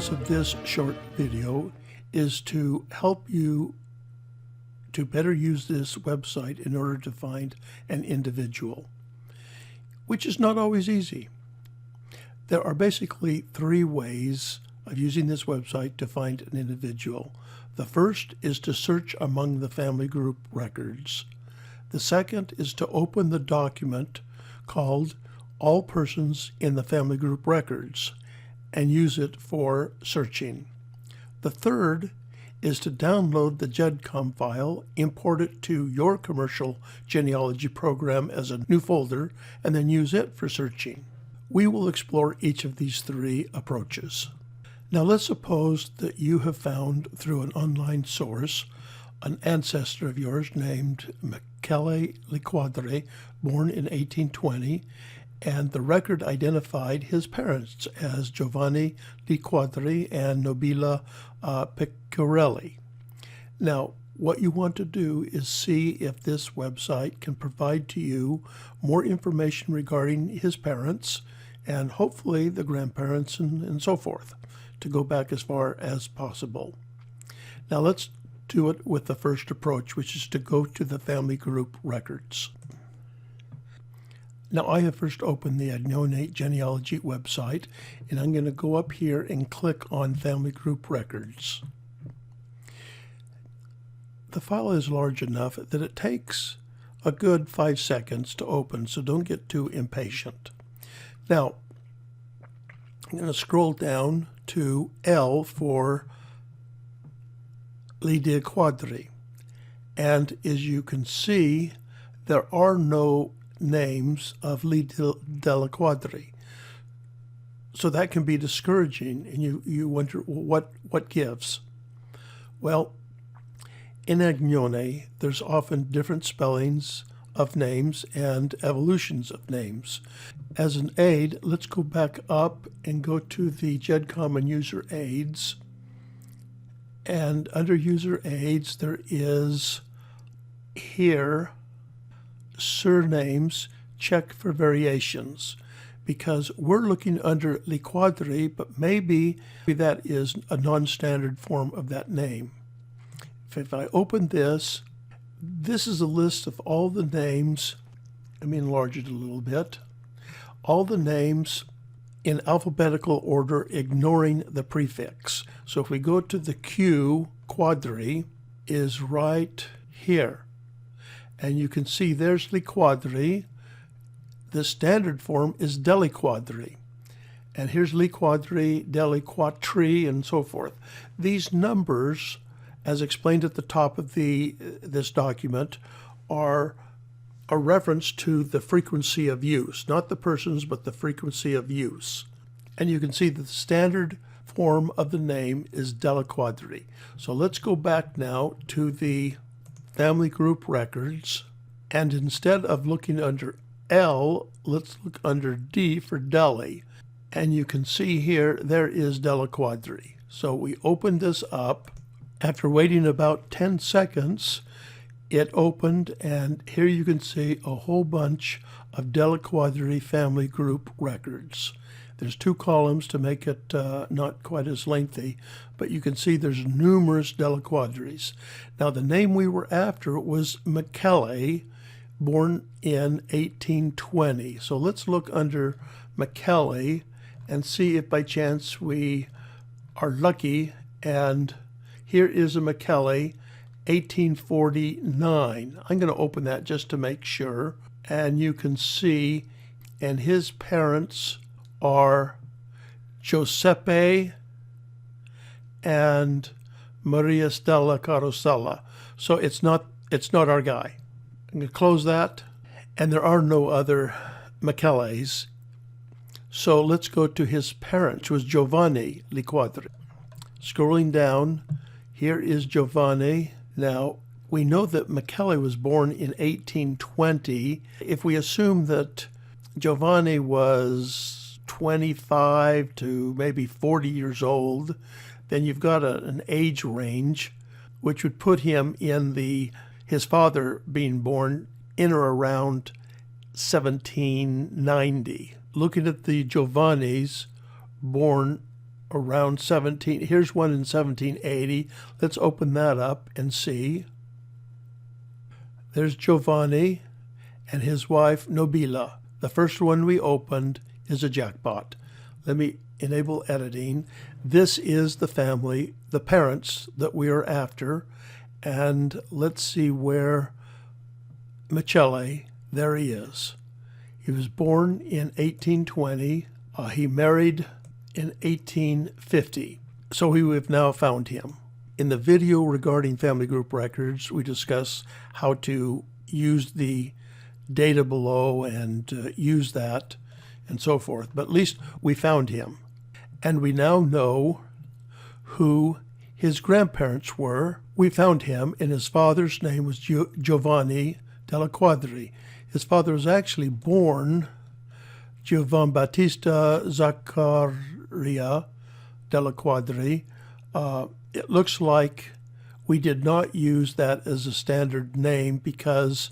purpose of this short video is to help you to better use this website in order to find an individual, which is not always easy. There are basically three ways of using this website to find an individual. The first is to search among the family group records. The second is to open the document called All Persons in the Family Group Records and use it for searching. The third is to download the GEDCOM file, import it to your commercial genealogy program as a new folder, and then use it for searching. We will explore each of these three approaches. Now let's suppose that you have found through an online source an ancestor of yours named Michele Liquadri, born in 1820, and the record identified his parents as Giovanni Liquadri and Nobila Piccarelli. Now, what you want to do is see if this website can provide to you more information regarding his parents and hopefully the grandparents and so forth, to go back as far as possible. Now let's do it with the first approach, which is to go to the family group records. Now I have first opened the Agnone genealogy website, and I'm going to go up here and click on family group records. The file is large enough that it takes a good 5 seconds to open, so don't get too impatient. Now, I'm going to scroll down to L for Liquadri, and as you can see, there are no names of Liquadri, so that can be discouraging, and you wonder, well, what gives? Well, in Agnone, there's often different spellings of names and evolutions of names. As an aid, let's go back up and go to the GEDCOM and user aids. And under user aids, there is here surnames, check for variations, because we're looking under Liquadri, but maybe that is a non-standard form of that name. If I open this, this is a list of all the names. Let me enlarge it a little bit. All the names in alphabetical order, ignoring the prefix. So if we go to the Q, Quadri is right here. And you can see there's Liquadri. The standard form is Deliquadri. And here's Liquadri, Deliquatri, and so forth. These numbers, as explained at the top of this document, are a reference to the frequency of use, not the persons, but the frequency of use. And you can see that the standard form of the name is Deliquadri. So let's go back now to the family group records, and instead of looking under L, let's look under D for Deli. And you can see here, there is Deliquadri. So we open this up. After waiting about 10 seconds, it opened, and here you can see a whole bunch of Deliquadri family group records. There's 2 columns to make it not quite as lengthy, but you can see there's numerous Deliquadris. Now the name we were after was Michele, born in 1820. So let's look under Michele and see if by chance we are lucky, and here is a Michele, 1849. I'm going to open that just to make sure. And you can see, and his parents are Giuseppe and Maria Stella Carosella. So it's not our guy. I'm going to close that. And there are no other Micheles. So let's go to his parents, who was Giovanni Liquadri. Scrolling down, here is Giovanni. Now, we know that Michele was born in 1820. If we assume that Giovanni was 25 to maybe 40 years old, then you've got an age range, which would put him in his father being born in or around 1790. Looking at the Giovannis born around 17. Here's one in 1780. Let's open that up and see. There's Giovanni and his wife Nobila. The first one we opened is a jackpot. Let me enable editing. This is the family, the parents that we are after. And let's see where Michele, there he is. He was born in 1820. He married in 1850. So we have now found him. In the video regarding family group records, we discuss how to use the data below and use that and so forth. But at least we found him. And we now know who his grandparents were. We found him, and his father's name was Giovanni della Quadri. His father was actually born Giovan Battista Zaccaria della Quadri. It looks like we did not use that as a standard name because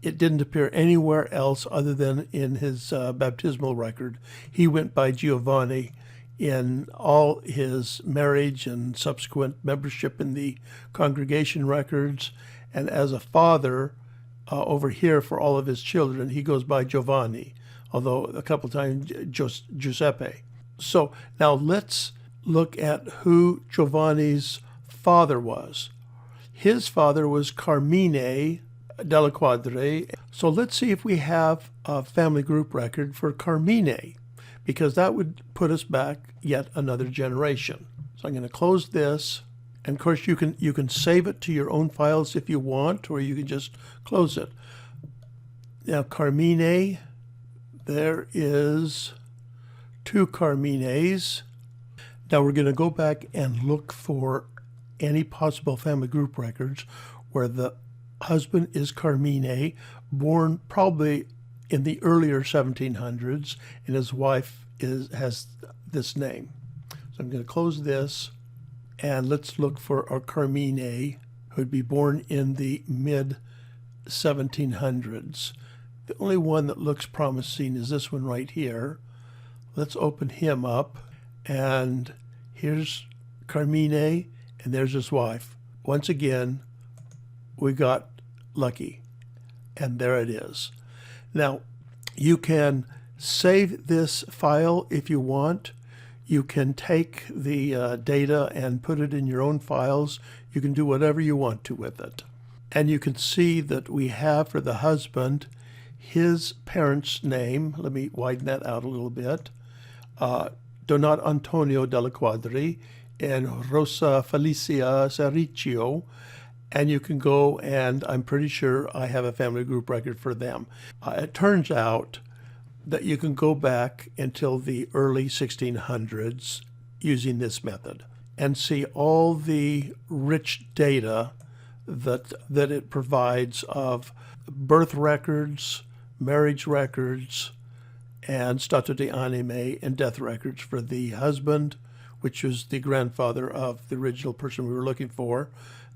it didn't appear anywhere else other than in his baptismal record. He went by Giovanni in all his marriage and subsequent membership in the congregation records. And as a father, over here for all of his children, he goes by Giovanni, although a couple times Giuseppe. So now let's look at who Giovanni's father was. His father was Carmine della Quadri. So let's see if we have a family group record for Carmine, because that would put us back yet another generation. So I'm going to close this. And of course, you can save it to your own files if you want, or you can just close it. Now, Carmine, there is 2 Carmines. Now we're going to go back and look for any possible family group records where the husband is Carmine, born probably in the earlier 1700s, and his wife has this name. So I'm going to close this. And let's look for our Carmine, who would be born in the mid-1700s. The only one that looks promising is this one right here. Let's open him up. And here's Carmine, and there's his wife. Once again, we got lucky. And there it is. Now, you can save this file if you want. You can take the data and put it in your own files. You can do whatever you want to with it. And you can see that we have for the husband his parents' name. Let me widen that out a little bit. Donato Antonio della Quadri and Rosa Felicia Sariccio. And you can go, and I'm pretty sure I have a family group record for them. It turns out that you can go back until the early 1600s using this method and see all the rich data that it provides of birth records, marriage records, and stato di anime and death records for the husband, which was the grandfather of the original person we were looking for,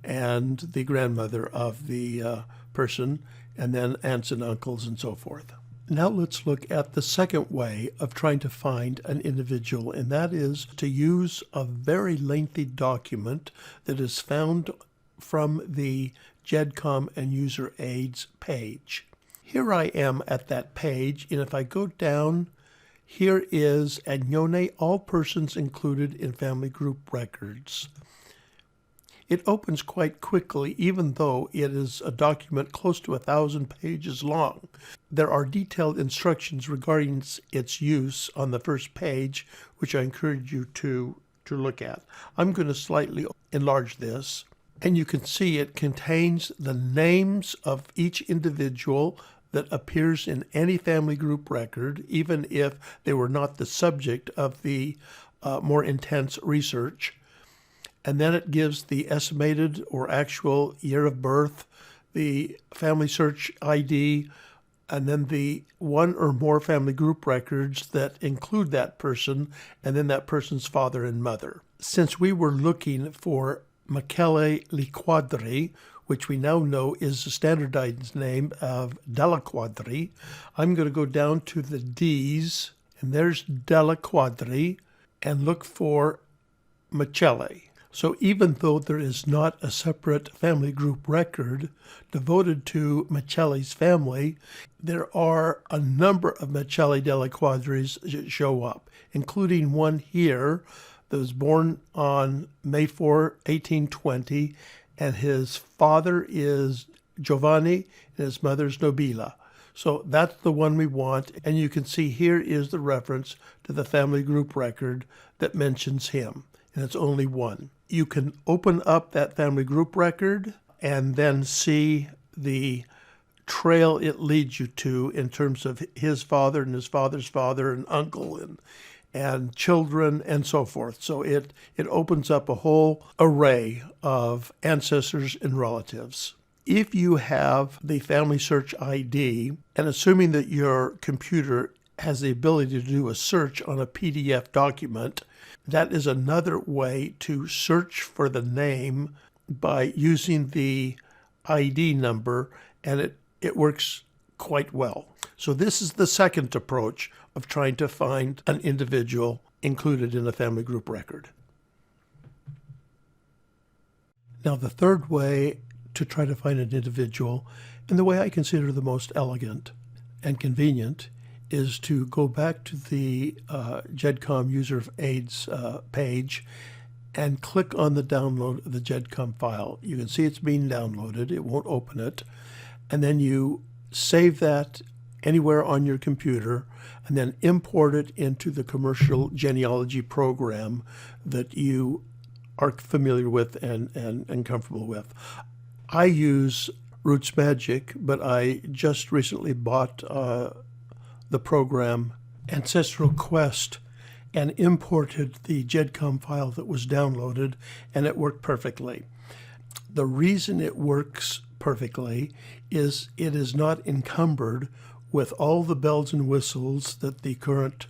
and the grandmother of the person, and then aunts and uncles and so forth. Now let's look at the second way of trying to find an individual, and that is to use a very lengthy document that is found from the GEDCOM and User Aids page. Here I am at that page, and if I go down, here is Agnone, all persons included in family group records. It opens quite quickly, even though it is a document close to 1,000 pages long. There are detailed instructions regarding its use on the first page, which I encourage you to look at. I'm going to slightly enlarge this, and you can see it contains the names of each individual that appears in any family group record, even if they were not the subject of the more intense research. And then it gives the estimated or actual year of birth, the family search ID, and then the one or more family group records that include that person, and then that person's father and mother. Since we were looking for Michele Liquadri, which we now know is the standardized name of Della Quadri, I'm going to go down to the D's, and there's Della Quadri. and look for Macelle. So even though there is not a separate family group record devoted to Macelle's family, there are a number of Macelle delle Quadries that show up, including one here that was born on May 4, 1820, and his father is Giovanni and his mother's Nobila. So that's the one we want, and you can see here is the reference to the family group record that mentions him, and it's only one. You can open up that family group record and then see the trail it leads you to in terms of his father and his father's father and uncle and children and so forth. So it opens up a whole array of ancestors and relatives. If you have the Family Search ID, and assuming that your computer has the ability to do a search on a PDF document, that is another way to search for the name by using the ID number, and it works quite well. So this is the second approach of trying to find an individual included in a family group record. Now, the third way to try to find an individual, and the way I consider the most elegant and convenient, is to go back to the GEDCOM user aids page and click on the download of the GEDCOM file. You can see it's being downloaded. It won't open it. And then you save that anywhere on your computer and then import it into the commercial genealogy program that you are familiar with and comfortable with. I use RootsMagic, but I just recently bought the program Ancestral Quest and imported the GEDCOM file that was downloaded, and it worked perfectly. The reason it works perfectly is it is not encumbered with all the bells and whistles that the current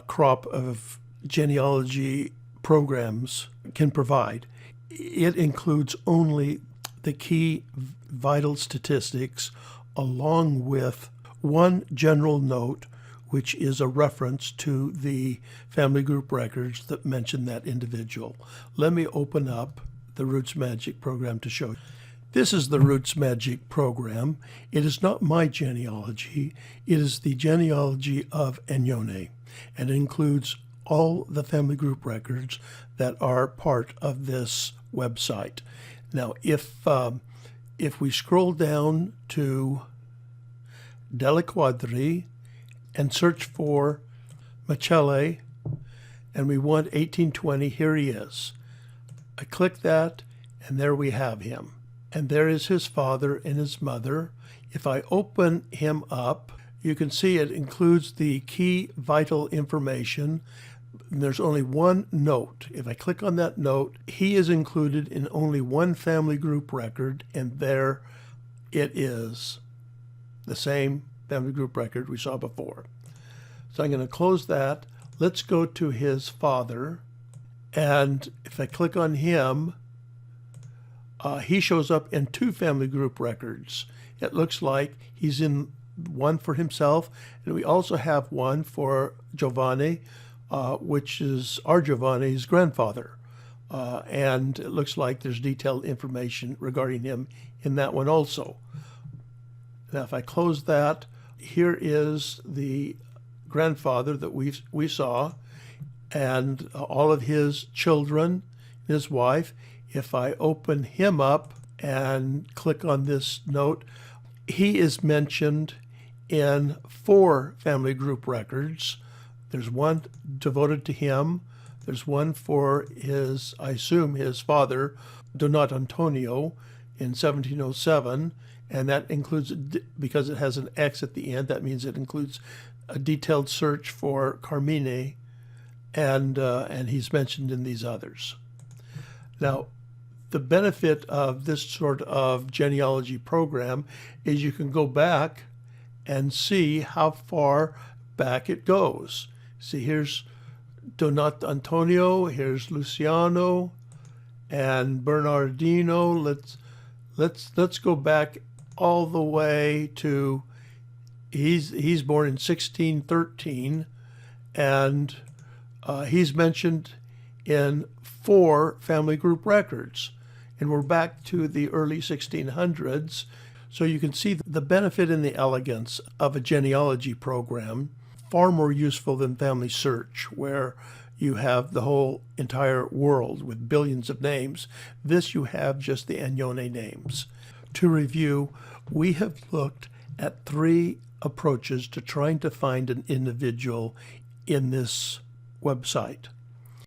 crop of genealogy programs can provide. It includes only the key vital statistics along with one general note, which is a reference to the family group records that mention that individual. Let me open up the RootsMagic program to show you. This is the RootsMagic program. It is not my genealogy. It is the genealogy of Enyone, and it includes all the family group records that are part of this website. Now, if we scroll down to Delle Quadri and search for Macelle, and we want 1820, here he is. I click that, and there we have him. And there is his father and his mother. If I open him up, you can see it includes the key vital information. There's only one note. If I click on that note, he is included in only one family group record, and there it is, the same family group record we saw before. So I'm going to close that. Let's go to his father, and if I click on him, he shows up in two family group records. It looks like he's in one for himself, and we also have one for Giovanni, which is our Giovanni's grandfather. And it looks like there's detailed information regarding him in that one also. Now, if I close that, here is the grandfather that we saw, and all of his children, his wife. If I open him up and click on this note, he is mentioned in 4 family group records. There's one devoted to him. There's one for his, I assume, his father, Donato Antonio, in 1707. And that includes, because it has an X at the end, that means it includes a detailed search for Carmine, and he's mentioned in these others. Now, the benefit of this sort of genealogy program is you can go back and see how far back it goes. See, here's Donato Antonio, here's Luciano, and Bernardino. Let's go back all the way to he's born in 1613, and He's mentioned in 4 family group records, and we're back to the early 1600s. So you can see the benefit and the elegance of a genealogy program, far more useful than Family Search, where you have the whole entire world with billions of names. This you have just the Anyone names. To review, we have looked at 3 approaches to trying to find an individual in this website.